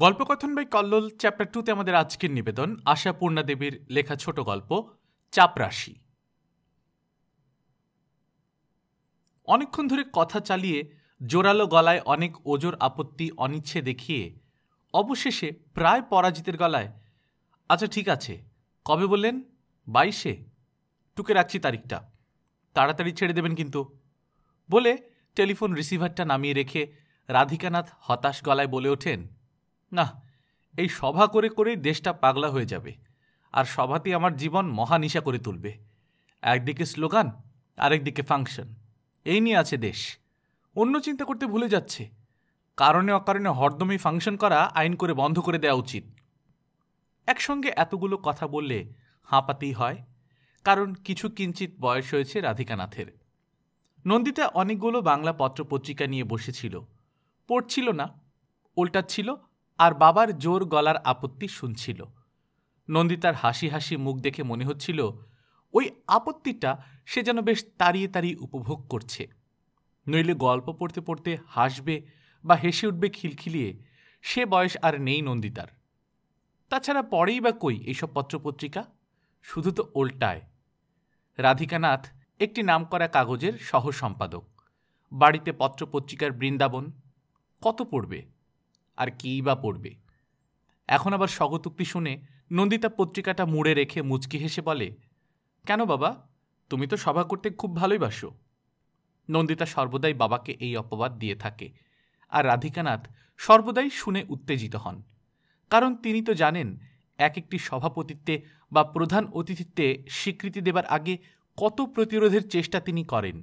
গল্পকথন by Kallol chapter 2 তে আমাদের আজকের নিবেদন আশাপূর্ণা দেবীর লেখা ছোট গল্প চাপরাশি। অনেকক্ষণ ধরে কথা চালিয়ে জোরালো গলায় অনেক ওজোর আপত্তি অনিচ্ছে দেখিয়ে অবশেষে প্রায় পরাজিতের গলায়, আচ্ছা ঠিক আছে, কবে বললেন? 22-এ? টুকে রাখছি তারিখটা, তাড়াতাড়ি ছেড়ে দেবেন কিন্তু, বলে টেলিফোন রিসিভারটা নামিয়ে রেখে রাধিকানাথ হতাশ গলায় বলে ওঠেন, না, এই সভা করে করেই দেশটা পাগলা হয়ে যাবে, আর সভাতেই আমার জীবন মহানিশা করে তুলবে। একদিকে স্লোগান, আরেকদিকে ফাংশন, এই নিয়ে আছে দেশ। অন্য চিন্তা করতে ভুলে যাচ্ছে। কারণে অকারণে হরদমই ফাংশন করা আইন করে বন্ধ করে দেওয়া উচিত। একসঙ্গে এতগুলো কথা বললে হাঁপাতেই হয়, কারণ কিছু কিঞ্চিত বয়স হয়েছে রাধিকানাথের। নন্দিতা অনেকগুলো বাংলা পত্রপত্রিকা নিয়ে বসেছিল, পড়ছিল না, উল্টাচ্ছিল আর বাবার জোর গলার আপত্তি শুনছিল। নন্দিতার হাসি হাসি মুখ দেখে মনে হচ্ছিল ওই আপত্তিটা সে যেন বেশ তাড়িয়ে তাড়িয়ে উপভোগ করছে। নইলে গল্প পড়তে পড়তে হাসবে বা হেসে উঠবে খিলখিলিয়ে সে বয়স আর নেই নন্দিতার। তাছাড়া পড়েই বা কই এইসব পত্রপত্রিকা, শুধু তো উল্টায়। রাধিকানাথ একটি নামকরা কাগজের সহ সম্পাদক, বাড়িতে পত্রপত্রিকার বৃন্দাবন, কত পড়বে আর কী বা পড়বে। এখন আবার স্বগতোক্তি শুনে নন্দিতা পত্রিকাটা মুড়ে রেখে মুচকি হেসে বলে, কেন বাবা, তুমি তো সভা করতে খুব ভালোই বাসো। নন্দিতা সর্বদাই বাবাকে এই অপবাদ দিয়ে থাকে, আর রাধিকানাথ সর্বদাই শুনে উত্তেজিত হন, কারণ তিনি তো জানেন এক একটি সভাপতিত্বে বা প্রধান অতিথিত্বে স্বীকৃতি দেবার আগে কত প্রতিরোধের চেষ্টা তিনি করেন।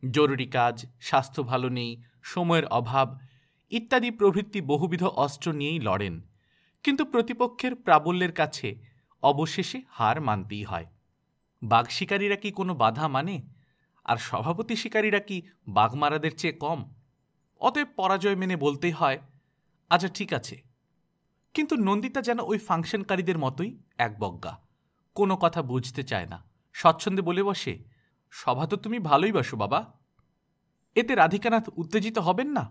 জরুরি কাজ, স্বাস্থ্য ভালো নেই, সময়ের অভাব ইত্যাদি প্রভৃতি বহুবিধ অস্ত্র নিয়েই লড়েন, কিন্তু প্রতিপক্ষের প্রাবল্যের কাছে অবশেষে হার মানতেই হয়। বাঘ শিকারীরা কি কোনো বাধা মানে? আর সভাপতি শিকারীরা কি বাঘমারাদের চেয়ে কম? অতএব পরাজয় মেনে বলতেই হয়, আচ্ছা ঠিক আছে। কিন্তু নন্দিতা যেন ওই ফাংশনকারীদের মতোই একবজ্ঞা, কোনো কথা বুঝতে চায় না, স্বচ্ছন্দে বলে বসে, সভা তো তুমি ভালোই বাসো বাবা। এতে রাধিকানাথ উত্তেজিত হবেন না?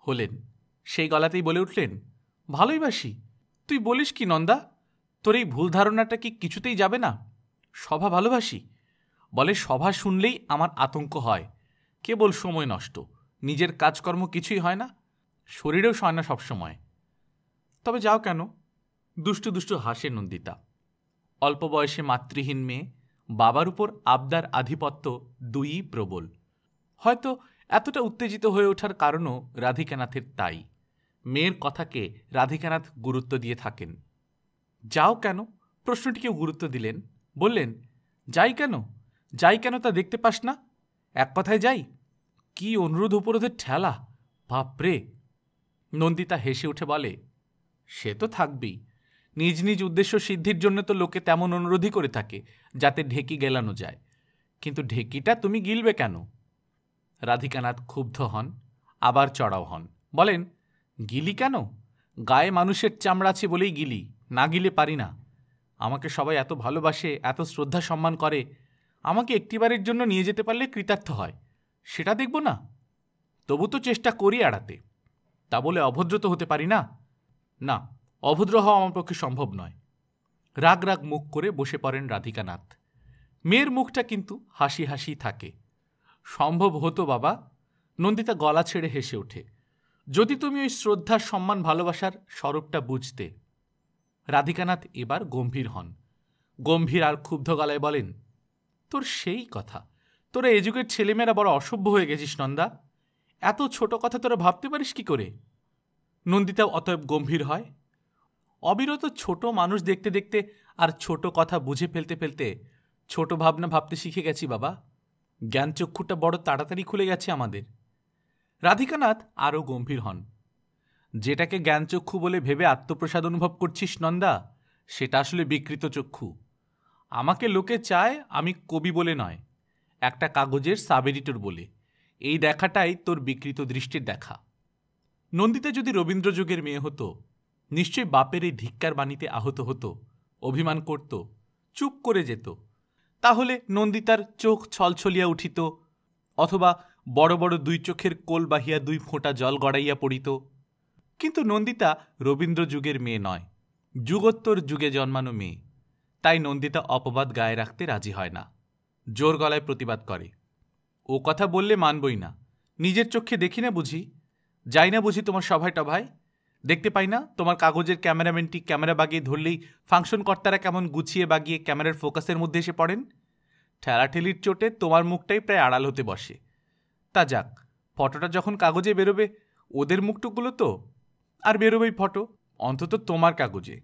হলেন। সেই গলাতেই বলে উঠলেন, ভালোই বাসি? তুই বলিস কি নন্দা, তোর এই ভুল ধারণাটা কি কিছুতেই যাবে না? সভা ভালোবাসি বলে, সভা শুনলেই আমার আতঙ্ক হয়, কেবল সময় নষ্ট, নিজের কাজকর্ম কিছুই হয় না, শরীরেও সয় না সবসময়। তবে যাও কেন? দুষ্টু দুষ্টু হাসে নন্দিতা। অল্প বয়সে মাতৃহীন মেয়ে, বাবার উপর আবদার আধিপত্য দুইই প্রবল। হয়তো এতটা উত্তেজিত হয়ে ওঠার কারণও রাধিকানাথের তাই। মেয়ের কথাকে রাধিকানাথ গুরুত্ব দিয়ে থাকেন। যাও কেন প্রশ্নটিকেও গুরুত্ব দিলেন, বললেন, যাই কেন? যাই কেন তা দেখতে পাস না? এক কথায় যাই? কি অনুরোধ উপরোধের ঠেলা, বাপরে! নন্দিতা হেসে উঠে বলে, সে তো থাকবেই, নিজ নিজ উদ্দেশ্য সিদ্ধির জন্য তো লোকে তেমন অনুরোধই করে থাকে যাতে ঢেকি গেলানো যায়, কিন্তু ঢেকিটা তুমি গিলবে কেন? রাধিকানাথ ক্ষুব্ধ হন, আবার চড়াও হন, বলেন, গিলি কেন? গায়ে মানুষের চামড়া আছে বলেই গিলি, না গিলে পারি না। আমাকে সবাই এত ভালোবাসে, এত শ্রদ্ধা সম্মান করে, আমাকে একটিবারের জন্য নিয়ে যেতে পারলে কৃতার্থ হয়, সেটা দেখব না? তবু তো চেষ্টা করি এড়াতে, তা বলে অভদ্র তো হতে পারি না। না, অভদ্র হওয়া আমার পক্ষে সম্ভব নয়। রাগ রাগ মুখ করে বসে পড়েন রাধিকানাথ। মেয়ের মুখটা কিন্তু হাসি হাসি থাকে। সম্ভব হতো বাবা, নন্দিতা গলা ছেড়ে হেসে ওঠে, যদি তুমি ওই শ্রদ্ধা, সম্মান, ভালোবাসার স্বরূপটা বুঝতে। রাধিকানাথ এবার গম্ভীর হন, গম্ভীর আর ক্ষুব্ধ গলায় বলেন, তোর সেই কথা, তোরা এ যুগের ছেলেমেয়েরা বড় অসভ্য হয়ে গেছিস নন্দা, এত ছোট কথা তোরা ভাবতে পারিস কি করে? নন্দিতাও অতএব গম্ভীর হয়। অবিরত ছোট মানুষ দেখতে দেখতে আর ছোট কথা বুঝে ফেলতে ফেলতে ছোট ভাবনা ভাবতে শিখে গেছি বাবা, জ্ঞানচক্ষুটা বড় তাড়াতাড়ি খুলে গেছে আমাদের। রাধিকানাথ আরও গম্ভীর হন, যেটাকে জ্ঞানচক্ষু বলে ভেবে আত্মপ্রসাদ অনুভব করছিস নন্দা, সেটা আসলে বিকৃত চক্ষু। আমাকে লোকে চায় আমি কবি বলে নয়, একটা কাগজের সাব এডিটর বলে। এই দেখাটাই তোর বিকৃত দৃষ্টির দেখা। নন্দিতা যদি রবীন্দ্র যুগের মেয়ে হতো, নিশ্চয়ই বাপের এই ধিক্কার বাণীতে আহত হতো, অভিমান করত, চুপ করে যেত। তাহলে নন্দিতার চোখ ছলছলিয়া উঠিত, অথবা বড় বড় দুই চোখের কোল বাহিয়া দুই ফোঁটা জল গড়াইয়া পড়িত। কিন্তু নন্দিতা রবীন্দ্র যুগের মেয়ে নয়, যুগোত্তর যুগে জন্মানো মেয়ে। তাই নন্দিতা অপবাদ গায়ে রাখতে রাজি হয় না, জোর গলায় প্রতিবাদ করে। ও কথা বললে মানবই না, নিজের চোখে দেখি না বুঝি, যাই না বুঝি তোমার সভায় টভায়, দেখতে পাই না তোমার কাগজের ক্যামেরাম্যানটি ক্যামেরা বাগিয়ে ধরলেই ফাংশন কর্তারা কেমন গুছিয়ে বাগিয়ে ক্যামেরার ফোকাসের মধ্যে এসে পড়েন। ঠেলাঠেলির চোটে তোমার মুখটাই প্রায় আড়াল হতে বসে। তা যাক, ফটোটা যখন কাগজে বেরোবে ওদের মুখটুকুলো তো, আর বেরোবেই ফটো, অন্তত তোমার কাগজে।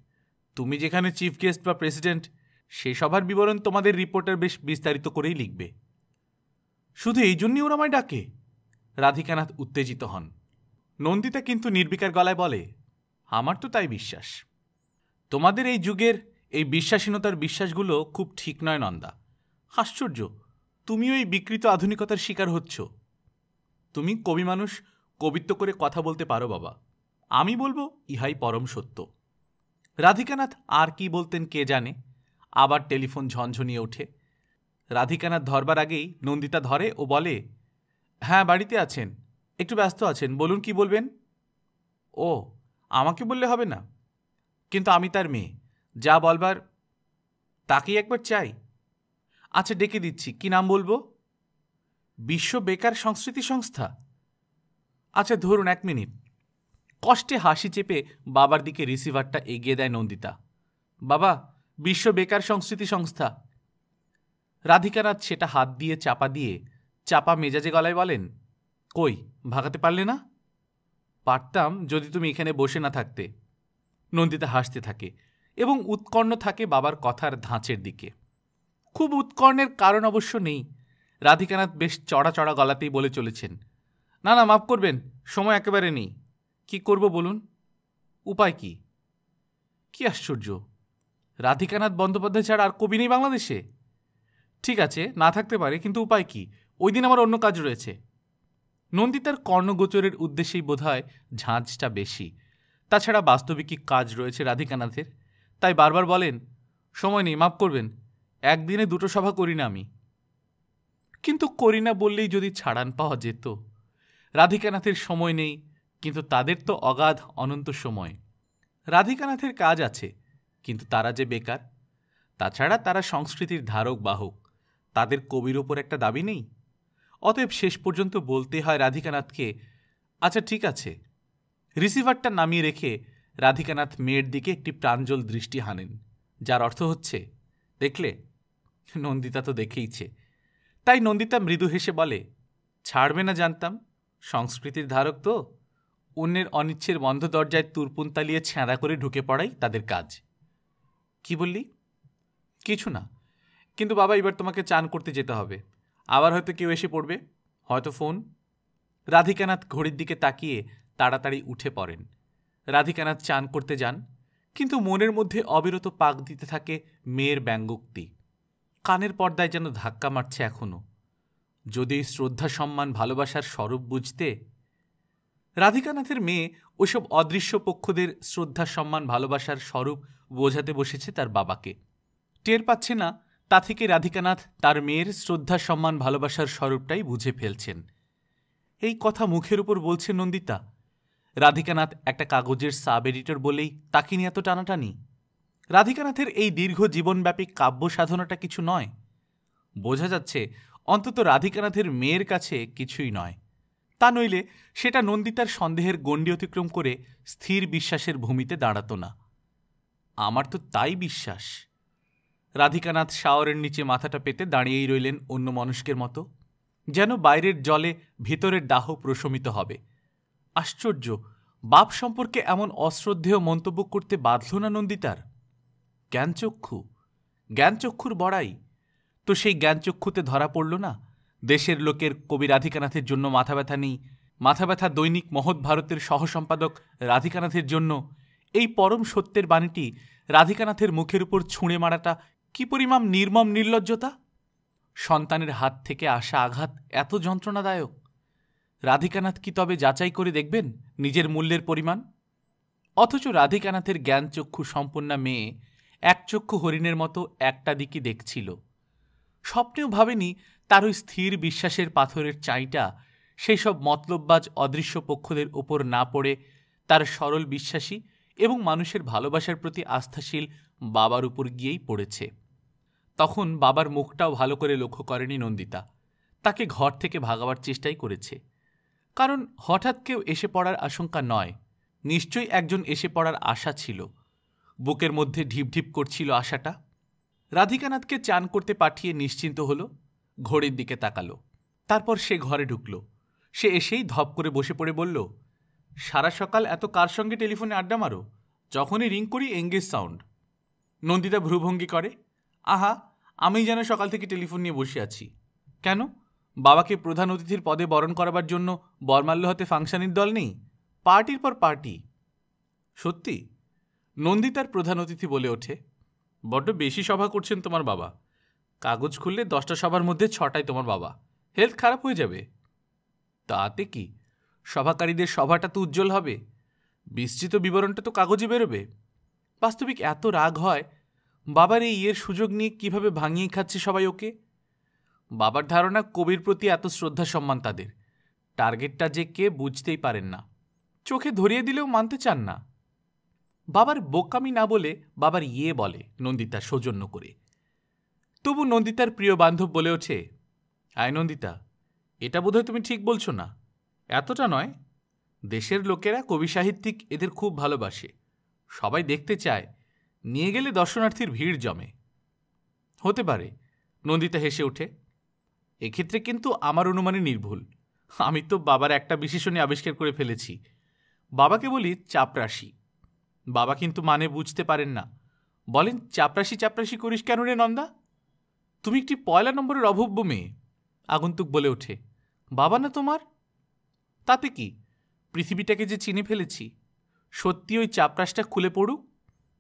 তুমি যেখানে চিফ গেস্ট বা প্রেসিডেন্ট, সে সভার বিবরণ তোমাদের রিপোর্টার বেশ বিস্তারিত করেই লিখবে। শুধু এই জন্যই ওরা আমায় ডাকে? রাধিকানাথ উত্তেজিত হন। নন্দিতা কিন্তু নির্বিকার গলায় বলে, আমার তো তাই বিশ্বাস। তোমাদের এই যুগের এই বিশ্বাসীনতার বিশ্বাসগুলো খুব ঠিক নয় নন্দা। আশ্চর্য, তুমিও এই বিকৃত আধুনিকতার শিকার হচ্ছ। তুমি কবি মানুষ, কবিত্ব করে কথা বলতে পারো বাবা, আমি বলবো ইহাই পরম সত্য। রাধিকানাথ আর কি বলতেন কে জানে। আবার টেলিফোন ঝনঝনিয়ে ওঠে। রাধিকানাথ ধরবার আগেই নন্দিতা ধরে ও বলে, হ্যাঁ বাড়িতে আছেন, একটু ব্যস্ত আছেন, বলুন কি বলবেন। ও, আমাকে বললে হবে না? কিন্তু আমি তার মেয়ে, যা বলবার তাকেই একবার চাই। আচ্ছা ডেকে দিচ্ছি, কি নাম বলবো? বিশ্ব বেকার সংস্কৃতি সংস্থা। আচ্ছা ধরুন 1 মিনিট। কষ্টে হাসি চেপে বাবার দিকে রিসিভারটা এগিয়ে দেয় নন্দিতা। বাবা, বিশ্ব বেকার সংস্কৃতি সংস্থা। রাধিকানাথ সেটা হাত দিয়ে চাপা মেজাজে গলায় বলেন, কই ভাগাতে পারলে না? পারতাম যদি তুমি এখানে বসে না থাকতে। নন্দিতা হাসতে থাকে এবং উৎকর্ণ থাকে বাবার কথার ধাঁচের দিকে। খুব উৎকর্ণের কারণ অবশ্য নেই। রাধিকানাথ বেশ চড়া চড়া গলাতেই বলে চলেছেন, না না মাফ করবেন, সময় একেবারে নেই। কি করব বলুন? উপায় কি? কি আশ্চর্য, রাধিকানাথ বন্দ্যোপাধ্যায় ছাড়া আর কবি নেই বাংলাদেশে? ঠিক আছে, না থাকতে পারে, কিন্তু উপায় কি? ওই দিন আমার অন্য কাজ রয়েছে। নন্দিতার কর্ণগোচরের উদ্দেশ্যেই বোধহয় ঝাঁঝটা বেশি। তাছাড়া বাস্তবিকই কাজ রয়েছে রাধিকানাথের, তাই বারবার বলেন, সময় নেই, মাফ করবেন, একদিনে 2টো সভা করি না আমি। কিন্তু করি না বললেই যদি ছাড়ান পাওয়া যেত। রাধিকানাথের সময় নেই, কিন্তু তাদের তো অগাধ অনন্ত সময়। রাধিকানাথের কাজ আছে, কিন্তু তারা যে বেকার। তাছাড়া তারা সংস্কৃতির ধারক বাহক, তাদের কবির ওপর একটা দাবি নেই। অতএব শেষ পর্যন্ত বলতে হয় রাধিকানাথকে, আচ্ছা ঠিক আছে। রিসিভারটা নামিয়ে রেখে রাধিকানাথ মেয়ের দিকে একটি প্রাঞ্জল দৃষ্টি হানেন, যার অর্থ হচ্ছে, দেখলে? নন্দিতা তো দেখেইছে। তাই নন্দিতা মৃদু হেসে বলে, ছাড়বে না জানতাম, সংস্কৃতির ধারক তো। অন্যের অনিচ্ছের বন্ধ দরজায় তুরপুন তালিয়ে ছ্যাঁদা করে ঢুকে পড়াই তাদের কাজ। কি বললি? কিছু না, কিন্তু বাবা এবার তোমাকে চান করতে যেতে হবে। আবার হয়তো কেউ এসে পড়বে, হয়তো ফোন। রাধিকানাথ ঘড়ির দিকে তাকিয়ে তাড়াতাড়ি উঠে পড়েন। রাধিকানাথ চান করতে যান, কিন্তু মনের মধ্যে অবিরত পাক দিতে থাকে মেয়ের ব্যঙ্গোক্তি। কানের পর্দায় যেন ধাক্কা মারছে এখনো। যদি শ্রদ্ধা সম্মান ভালোবাসার স্বরূপ বুঝতে। রাধিকানাথের মেয়ে ওইসব অদৃশ্য পক্ষদের শ্রদ্ধা সম্মান ভালোবাসার স্বরূপ বোঝাতে বসেছে তার বাবাকে। টের পাচ্ছে না, তা থেকে রাধিকানাথ তার মেয়ের শ্রদ্ধা সম্মান ভালোবাসার স্বরূপটাই বুঝে ফেলছেন। এই কথা মুখের উপর বলছে নন্দিতা। রাধিকানাথ একটা কাগজের সাব এডিটর বলেই তাকে নিয়ে এত টানাটানি। রাধিকানাথের এই দীর্ঘ জীবনব্যাপী কাব্য সাধনাটা কিছু নয়। বোঝা যাচ্ছে অন্তত রাধিকানাথের মেয়ের কাছে কিছুই নয়। তা নইলে সেটা নন্দিতার সন্দেহের গণ্ডি অতিক্রম করে স্থির বিশ্বাসের ভূমিতে দাঁড়াত না। আমার তো তাই বিশ্বাস। রাধিকানাথ শাওয়ারের নিচে মাথাটা পেতে দাঁড়িয়েই রইলেন অন্য মানুষের মতো, যেন বাইরের জলে ভিতরের দাহ প্রশমিত হবে। আশ্চর্য, বাপ সম্পর্কে এমন অশ্রদ্ধেয় মন্তব্য করতে বাধল না নন্দিতার। জ্ঞানচক্ষুর বড়াই তো, সেই জ্ঞানচক্ষুতে ধরা পড়ল না দেশের লোকের কবি রাধিকানাথের জন্য মাথা ব্যথা নেই। মাথা ব্যথা দৈনিক মহৎ ভারতের সহসম্পাদক রাধিকানাথের জন্য এই পরম সত্যের বাণীটি রাধিকানাথের মুখের উপর ছুঁড়ে মারাটা কি পরিমাণ নির্মম নির্লজ্জতা! সন্তানের হাত থেকে আসা আঘাত এত যন্ত্রণাদায়ক। রাধিকানাথ কি তবে যাচাই করে দেখবেন নিজের মূল্যের পরিমাণ? অথচ রাধিকানাথের জ্ঞানচক্ষু সম্পন্না মেয়ে একচক্ষু হরিণের মতো একটা দিকই দেখছিল। স্বপ্নেও ভাবেনি তার ওই স্থির বিশ্বাসের পাথরের চাঁইটা সেই সব মতলববাজ অদৃশ্য পক্ষদের ওপর না পড়ে তার সরল বিশ্বাসী এবং মানুষের ভালোবাসার প্রতি আস্থাশীল বাবার উপর গিয়েই পড়েছে। তখন বাবার মুখটাও ভালো করে লক্ষ্য করেনি নন্দিতা। তাকে ঘর থেকে ভাগাবার চেষ্টাই করেছে। কারণ হঠাৎ কেউ এসে পড়ার আশঙ্কা নয়, নিশ্চয়ই একজন এসে পড়ার আশা ছিল। বুকের মধ্যে ঢিপঢিপ করছিল আশাটা। রাধিকানাথকে চান করতে পাঠিয়ে নিশ্চিন্ত হল, ঘড়ির দিকে তাকালো। তারপর সে ঘরে ঢুকল। সে এসেই ধপ করে বসে পড়ে বলল, সারা সকাল এত কার সঙ্গে টেলিফোনে আড্ডা মারো? যখনই রিং করি এঙ্গেজ সাউন্ড। নন্দিতা ভ্রুভঙ্গি করে, আহা, আমি যেন সকাল থেকে টেলিফোন নিয়ে বসে আছি। কেন, বাবাকে প্রধান অতিথির পদে বরণ করাবার জন্য বরমাল্য হাতে ফাংশনের দল নেই? পার্টির পর পার্টি। সত্যি? নন্দিতার প্রধান অতিথি বলে ওঠে, বড্ড বেশি সভা করছেন তোমার বাবা। কাগজ খুললে 10টা সভার মধ্যে 6টাই তোমার বাবা। হেলথ খারাপ হয়ে যাবে। তাতে কি, সভাকারীদের সভাটা তো উজ্জ্বল হবে। বিস্তৃত বিবরণটা তো কাগজে বেরোবে। বাস্তবিক এত রাগ হয়, বাবার এই ইয়ের সুযোগ নিয়ে কিভাবে ভাঙিয়ে খাচ্ছে সবাই ওকে। বাবার ধারণা কবির প্রতি এত শ্রদ্ধা সম্মান তাদের। টার্গেটটা যে কে বুঝতেই পারেন না, চোখে ধরিয়ে দিলেও মানতে চান না। বাবার বোকামি না বলে বাবার ইয়ে বলে নন্দিতা সৌজন্য করে। তবু নন্দিতার প্রিয় বান্ধব বলে ওঠে, আয় নন্দিতা, এটা বোধহয় তুমি ঠিক বলছো না। এতটা নয়। দেশের লোকেরা কবি সাহিত্যিক এদের খুব ভালোবাসে, সবাই দেখতে চায়, নিয়ে গেলে দর্শনার্থীর ভিড় জমে। হতে পারে। নন্দিতা হেসে ওঠে, এক্ষেত্রে কিন্তু আমার অনুমানে নির্ভুল। আমি তো বাবার একটা বিশেষণই আবিষ্কার করে ফেলেছি। বাবাকে বলি চাপরাশি। বাবা কিন্তু মানে বুঝতে পারেন না, বলেন চাপরাশি চাপরাশি করিস কেন রে নন্দা? তুমি একটি 1 নম্বরের অভব্য মেয়ে। আগন্তুক বলে ওঠে, বাবা না তোমার? তাতে কি, পৃথিবীটাকে যে চিনে ফেলেছি। সত্যি ওই চাপরাশটা খুলে পড়ুক,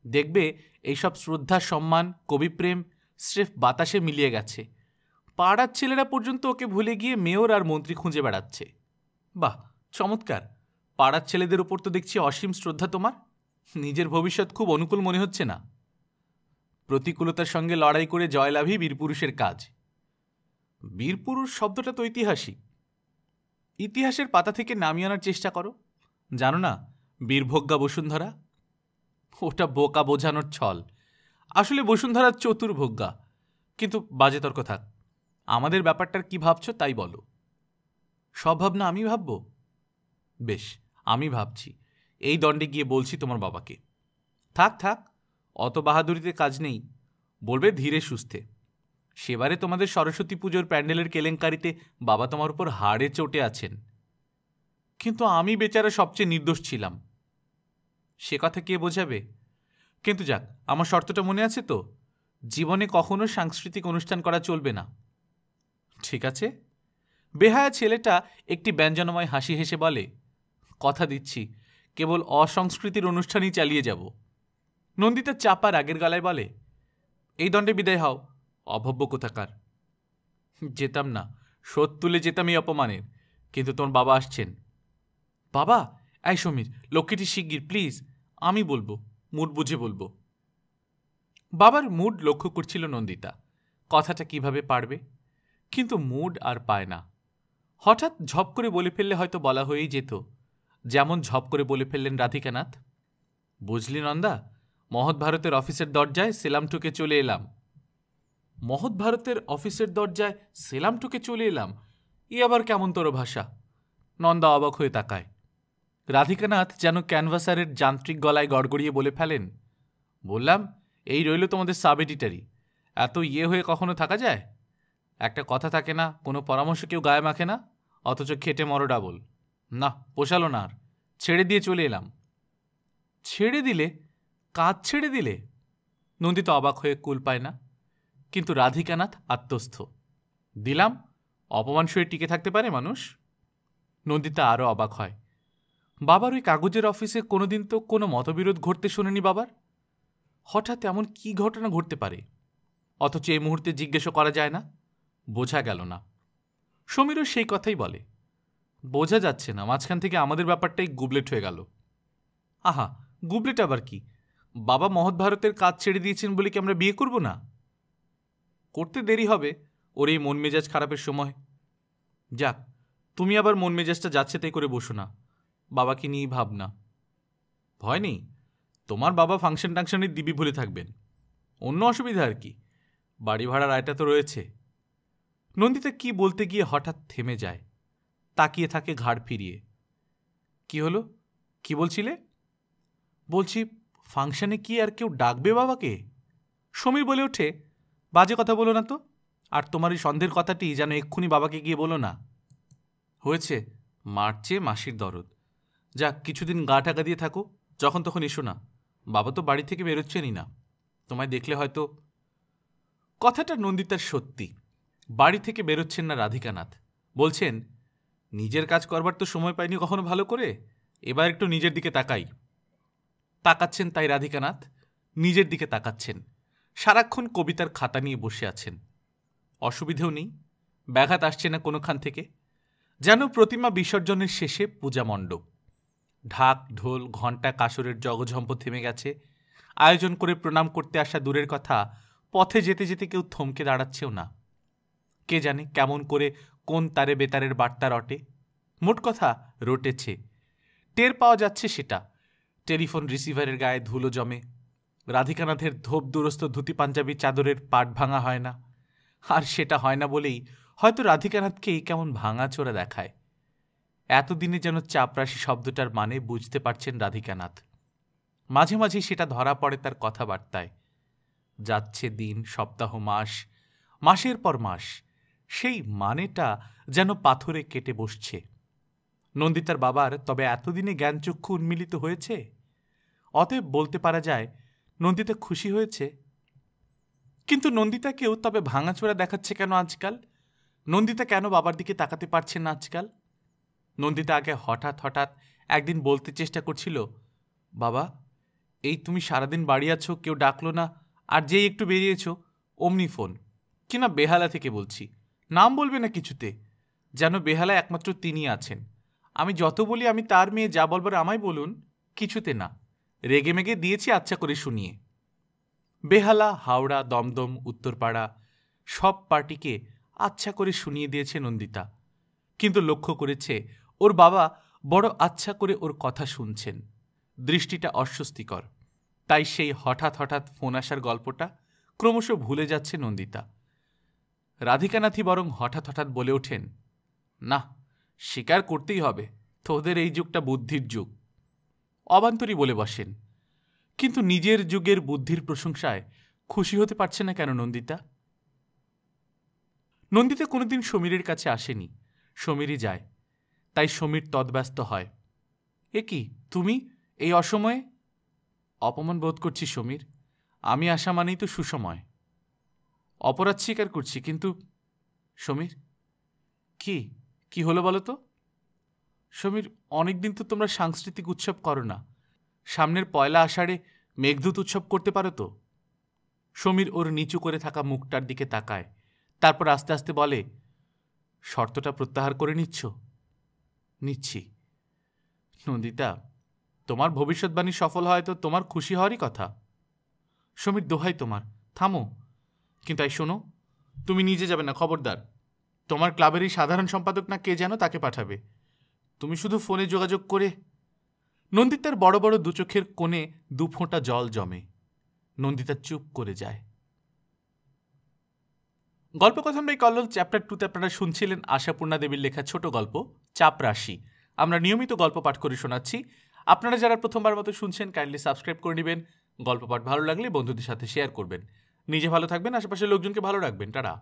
দেখবে এইসব শ্রদ্ধা সম্মান কবিপ্রেম স্রেফ বাতাসে মিলিয়ে গেছে। পাড়ার ছেলেরা পর্যন্ত ওকে ভুলে গিয়ে মেয়র আর মন্ত্রী খুঁজে বেড়াচ্ছে। বাহ, চমৎকার। পাড়ার ছেলেদের ওপর তো দেখছি অসীম শ্রদ্ধা তোমার। নিজের ভবিষ্যৎ খুব অনুকূল মনে হচ্ছে না। প্রতিকূলতার সঙ্গে লড়াই করে জয়লাভই বীরপুরুষের কাজ। বীরপুরুষ শব্দটা তো ঐতিহাসিক। ইতিহাসের পাতা থেকে নামিয়ে আনার চেষ্টা করো। জানো না বীরভোগ্যা বসুন্ধরা? ওটা বোকা বোঝানোর ছল। আসলে বসুন্ধরার চতুর্ভোগ্যা। কিন্তু বাজে তর্ক থাক, আমাদের ব্যাপারটার কি ভাবছো তাই বলো। সব ভাবনা আমি ভাবব? বেশ, আমি ভাবছি। এই দণ্ডে গিয়ে বলছি তোমার বাবাকে। থাক থাক, অত বাহাদুরিতে কাজ নেই। বলবে ধীরে সুস্থে। সেবারে তোমাদের সরস্বতী পুজোর প্যান্ডেলের কেলেঙ্কারিতে বাবা তোমার উপর হাড়ে চটে আছেন। কিন্তু আমি বেচারা সবচেয়ে নির্দোষ ছিলাম। সে কথা কে বোঝাবে? কিন্তু যাক, আমার শর্তটা মনে আছে তো? জীবনে কখনো সাংস্কৃতিক অনুষ্ঠান করা চলবে না। ঠিক আছে। বেহায়া ছেলেটা একটি ব্যঞ্জনময় হাসি হেসে বলে, কথা দিচ্ছি কেবল অসংস্কৃতির অনুষ্ঠানই চালিয়ে যাব। নন্দিতা চাপা রাগের গলায় বলে, এই দণ্ডে বিদায় হও, অভব্য কোথাকার। যেতাম না, শোধ তুলে যেতাম এই অপমানের। কিন্তু তোমার বাবা আসছেন। বাবা? এই সমীর, লক্ষ্মীটি শিগগির প্লিজ। আমি বলবো, মুড বুঝে বলবো। বাবার মুড লক্ষ্য করছিল নন্দিতা, কথাটা কিভাবে পারবে। কিন্তু মুড আর পায় না। হঠাৎ ঝপ করে বলে ফেললে হয়তো বলা হয়েই যেত, যেমন ঝপ করে বলে ফেললেন রাধিকানাথ, বুঝলি নন্দা, মহৎ ভারতের অফিসের দরজায় সেলাম ঠুকে চলে এলাম। মহৎ ভারতের অফিসের দরজায় সেলাম ঠুকে চলে এলাম, এ আবার কেমন তোর ভাষা? নন্দা অবাক হয়ে তাকায়। রাধিকানাথ যেন ক্যানভাসারের যান্ত্রিক গলায় গড়গড়িয়ে বলে ফেলেন, বললাম এই রইল তোমাদের সাব এডিটারি। এত ইয়ে হয়ে কখনো থাকা যায়? একটা কথা থাকে না, কোনো পরামর্শ কেউ গায়ে মাখে না, অথচ খেটে মরো ডাবল। না, পোষালো না আর, ছেড়ে দিয়ে চলে এলাম। ছেড়ে দিলে? কাজ ছেড়ে দিলে? নন্দিতা অবাক হয়ে কুল পায় না, কিন্তু রাধিকানাথ আত্মস্থ। দিলাম? অপমান সয়ে টিকে থাকতে পারে মানুষ? নন্দিতা আরও অবাক হয়। বাবার ওই কাগজের অফিসে কোনোদিন তো কোনো মতবিরোধ ঘটতে শোনেনি বাবার। হঠাৎ এমন কি ঘটনা ঘটতে পারে, অথচ এই মুহূর্তে জিজ্ঞেসও করা যায় না? বোঝা গেল না। সমীরও সেই কথাই বলে, বোঝা যাচ্ছে না, মাঝখান থেকে আমাদের ব্যাপারটাই গুবলেট হয়ে গেল। আহা, গুবলেট আবার কি? বাবা মহৎ ভারতের কাজ ছেড়ে দিয়েছেন বলে কি আমরা বিয়ে করব না? করতে দেরি হবে ওর এই মন মেজাজ খারাপের সময়। যাক, তুমি আবার মন মেজাজটা যাচ্ছে তাই করে বসো না, বাবাকে নিয়েই ভাবনা। ভয় নেই, তোমার বাবা ফাংশন টাংশনের দিবি ভুলে থাকবেন। অন্য অসুবিধা আর কি, বাড়ি ভাড়ার আয়টা তো রয়েছে। নন্দিতা কি বলতে গিয়ে হঠাৎ থেমে যায়, তাকিয়ে থাকে ঘাড় ফিরিয়ে। কি হলো, কি বলছিলে? বলছি ফাংশনে কি আর কেউ ডাকবে বাবাকে? সমীর বলে ওঠে, বাজে কথা বলো না তো, আর তোমার এই সন্দেহের কথাটি যেন এক্ষুনি বাবাকে গিয়ে বলো না। হয়েছে, মারছে মাসির দরদ। যাক, কিছুদিন গা টাকা দিয়ে থাকো, যখন তখন এসো না। বাবা তো বাড়ি থেকে বেরোচ্ছেনই না, তোমায় দেখলে হয়তো। কথাটা নন্দিতার সত্যি, বাড়ি থেকে বেরোচ্ছেন না রাধিকানাথ। বলছেন, নিজের কাজ করবার তো সময় পাইনি কখনো ভালো করে, এবার একটু নিজের দিকে তাকাই। তাকাচ্ছেন তাই রাধিকানাথ, নিজের দিকে তাকাচ্ছেন। সারাক্ষণ কবিতার খাতা নিয়ে বসে আছেন। অসুবিধেও নেই, ব্যাঘাত আসছে না কোনোখান থেকে। যেন প্রতিমা বিসর্জনের শেষে পূজা মণ্ডপ। ঢাক ঢোল ঘণ্টা কাসরের জগঝম্প থেমে গেছে। আয়োজন করে প্রণাম করতে আসা দূরের কথা, পথে যেতে যেতে কেউ থমকে দাঁড়াচ্ছেও না। কে জানে কেমন করে কোন তারে বেতারের বার্তা রটে। মোট কথা রটেছে, টের পাওয়া যাচ্ছে সেটা। টেলিফোন রিসিভারের গায়ে ধুলো জমে। রাধিকানাথের ধোপ দুরস্ত ধুতি পাঞ্জাবি চাদরের পাট ভাঙা হয় না। আর সেটা হয় না বলেই হয়তো রাধিকানাথকেই কেমন ভাঙাচোরা দেখায়। এতদিনে যেন চাপরাশি শব্দটার মানে বুঝতে পারছেন রাধিকানাথ। মাঝে মাঝে সেটা ধরা পড়ে তার কথাবার্তায়। যাচ্ছে দিন, সপ্তাহ, মাস, মাসের পর মাস, সেই মানেটা যেন পাথরে কেটে বসছে। নন্দিতার বাবার তবে এতদিনে জ্ঞানচক্ষু উন্মিলিত হয়েছে। অতএব বলতে পারা যায় নন্দিতা খুশি হয়েছে। কিন্তু নন্দিতাকেও তবে ভাঙাচোরা দেখাচ্ছে কেন আজকাল? নন্দিতা কেন বাবার দিকে তাকাতে পারছে না আজকাল? নন্দিতা আগে হঠাৎ হঠাৎ একদিন বলতে চেষ্টা করছিল, বাবা, এই তুমি সারাদিন বাড়ি আছো, কেউ ডাকলো না, আর যেই একটু বেরিয়েছ অমনি ফোন। কিনা বেহালা থেকে বলছি, নাম বলবে না কিছুতে, যেন বেহালা একমাত্র তিনি আছেন। আমি যত বলি আমি তার মেয়ে, যা বলবার আমায় বলুন, কিছুতে না। রেগে মেগে দিয়েছি আচ্ছা করে শুনিয়ে। বেহালা, হাওড়া, দমদম, উত্তরপাড়া সব পার্টিকে আচ্ছা করে শুনিয়ে দিয়েছে নন্দিতা। কিন্তু লক্ষ্য করেছে ওর বাবা বড় আচ্ছা করে ওর কথা শুনছেন। দৃষ্টিটা অস্বস্তিকর। তাই সেই হঠাৎ হঠাৎ ফোন আসার গল্পটা ক্রমশ ভুলে যাচ্ছে নন্দিতা। রাধিকানাথই বরং হঠাৎ হঠাৎ বলে ওঠেন, না, স্বীকার করতেই হবে, তোদের এই যুগটা বুদ্ধির যুগ। অবান্তরই বলে বসেন। কিন্তু নিজের যুগের বুদ্ধির প্রশংসায় খুশি হতে পারছে না কেন নন্দিতা? নন্দিতা কোনোদিন সমীরের কাছে আসেনি, সমীরই যায়। তাই সমীর তদব্যস্ত হয়। এ কি তুমি এই অসময়ে? অপমান বোধ করছি সমীর, আমি আসা মানেই তো সুসময়। অপরাধ স্বীকার করছি, কিন্তু সমীর। কি কি হলো বলো তো? সমীর, অনেকদিন তো তোমরা সাংস্কৃতিক উৎসব করো না, সামনের পয়লা আষাঢ়ে মেঘদূত উৎসব করতে পারো তো? সমীর ওর নিচু করে থাকা মুখটার দিকে তাকায়, তারপর আস্তে আস্তে বলে, শর্তটা প্রত্যাহার করে নিচ্ছ? নিচ্ছি। নন্দিতা, তোমার ভবিষ্যৎবাণী সফল হয় তো তোমার খুশি হওয়ারই কথা। সমীর, দোহাই তোমার, থামো। কিন্তু এই শোনো, তুমি নিজে যাবে না, খবরদার। তোমার ক্লাবেরই সাধারণ সম্পাদক না কে যেন, তাকে পাঠাবে। তুমি শুধু ফোনে যোগাযোগ করে। নন্দিতার বড় বড় দু চোখের কোণে দু ফোঁটা জল জমে। নন্দিতা চুপ করে যায়। গল্পকথনবাই কল্লোল চ্যাপ্টার 2তে আপনারা শুনছিলেন আশাপূর্ণা দেবীর লেখা ছোট গল্প চাপরাশি। আমরা নিয়মিত গল্প পাঠ করে শোনাচ্ছি। আপনারা যারা প্রথমবার মতো শুনছেন, কাইন্ডলি সাবস্ক্রাইব করে নেবেন। গল্প পাঠ ভালো লাগলে বন্ধুদের সাথে শেয়ার করবেন। নিজে ভালো থাকবেন, আশেপাশের লোকজনকে ভালো রাখবেন। টাটা।